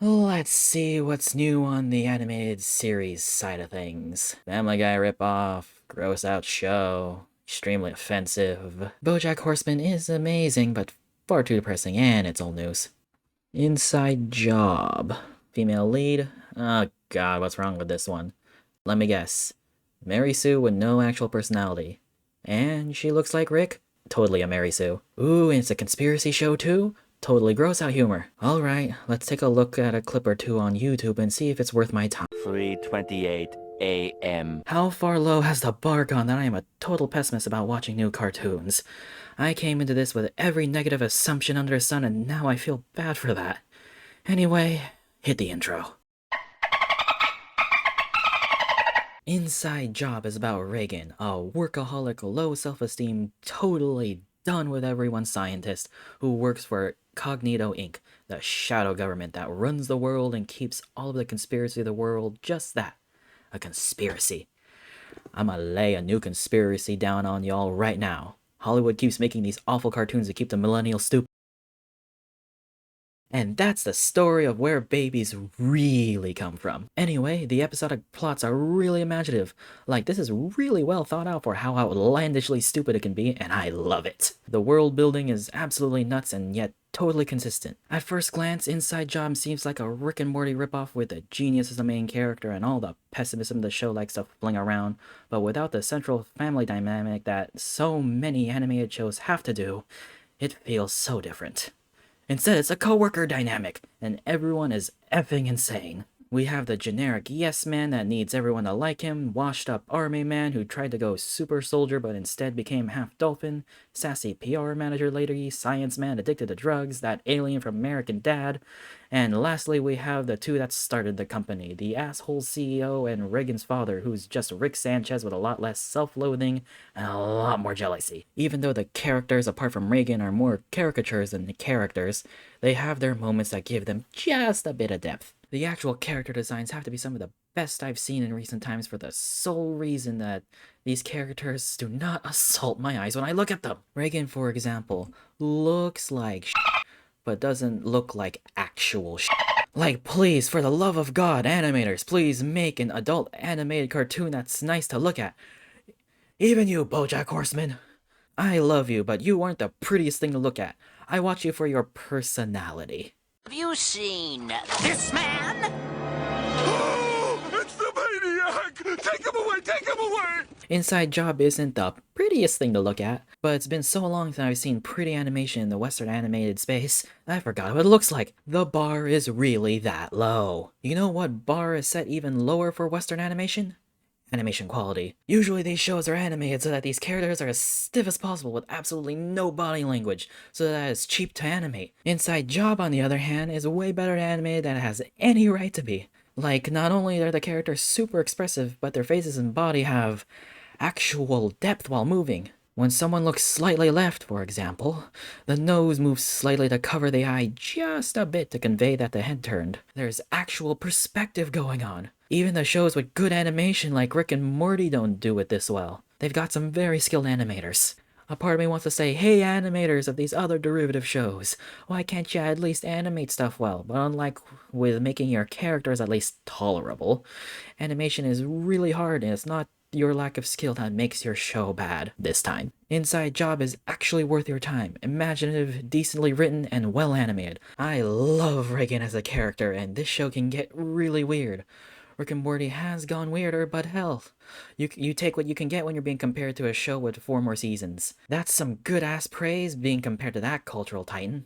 Let's see what's new on the animated series side of things. Family Guy ripoff, gross out show, extremely offensive. BoJack Horseman is amazing, but far too depressing, and it's old news. Inside Job. Female lead? Oh god, what's wrong with this one? Let me guess. Mary Sue with no actual personality. And she looks like Rick? Totally a Mary Sue. Ooh, and it's a conspiracy show too? Totally gross out humor. Alright, let's take a look at a clip or two on YouTube and see if it's worth my time. 3:28 a.m. How far low has the bar gone that I am a total pessimist about watching new cartoons? I came into this with every negative assumption under the sun and now I feel bad for that. Anyway, hit the intro. Inside Job is about Reagan, a workaholic, low self-esteem, totally done with everyone scientist who works for Cognito Inc., the shadow government that runs the world and keeps all of the conspiracy of the world just that, a conspiracy. I'ma lay a new conspiracy down on y'all right now. Hollywood keeps making these awful cartoons to keep the millennials stupid. And that's the story of where babies really come from. Anyway, the episodic plots are really imaginative. Like, this is really well thought out for how outlandishly stupid it can be, and I love it. The world building is absolutely nuts and yet totally consistent. At first glance, Inside Job seems like a Rick and Morty ripoff with a genius as the main character and all the pessimism the show likes to fling around, but without the central family dynamic that so many animated shows have to do, it feels so different. Instead, it's a coworker dynamic, and everyone is effing insane. We have the generic yes man that needs everyone to like him, washed up army man who tried to go super soldier but instead became half dolphin, sassy PR manager lady, science man addicted to drugs, that alien from American Dad, and lastly we have the two that started the company, the asshole CEO and Reagan's father who's just Rick Sanchez with a lot less self-loathing and a lot more jealousy. Even though the characters apart from Reagan are more caricatures than the characters, they have their moments that give them just a bit of depth. The actual character designs have to be some of the best I've seen in recent times for the sole reason that these characters do not assault my eyes when I look at them. Reagan, for example, looks like but doesn't look like actual Like, please, for the love of God, animators, please make an adult animated cartoon that's nice to look at. Even you, BoJack Horseman. I love you, but you aren't the prettiest thing to look at. I watch you for your personality. Have you seen this man? Oh, it's the maniac! Take him away! Take him away! Inside Job isn't the prettiest thing to look at, but it's been so long since I've seen pretty animation in the Western animated space, I forgot what it looks like. The bar is really that low. You know what bar is set even lower for Western animation? Animation quality. Usually these shows are animated so that these characters are as stiff as possible with absolutely no body language, so that it's cheap to animate. Inside Job, on the other hand, is way better animated than it has any right to be. Like, not only are the characters super expressive, but their faces and body have actual depth while moving. When someone looks slightly left, for example, the nose moves slightly to cover the eye just a bit to convey that the head turned. There's actual perspective going on. Even the shows with good animation like Rick and Morty don't do it this well. They've got some very skilled animators. A part of me wants to say, hey animators of these other derivative shows, why can't you at least animate stuff well? But unlike with making your characters at least tolerable, animation is really hard and it's not your lack of skill that makes your show bad this time. Inside Job is actually worth your time, imaginative, decently written, and well animated. I love Reagan as a character, and this show can get really weird. Rick and Morty has gone weirder, but hell, you take what you can get when you're being compared to a show with 4 more seasons. That's some good-ass praise being compared to that cultural titan.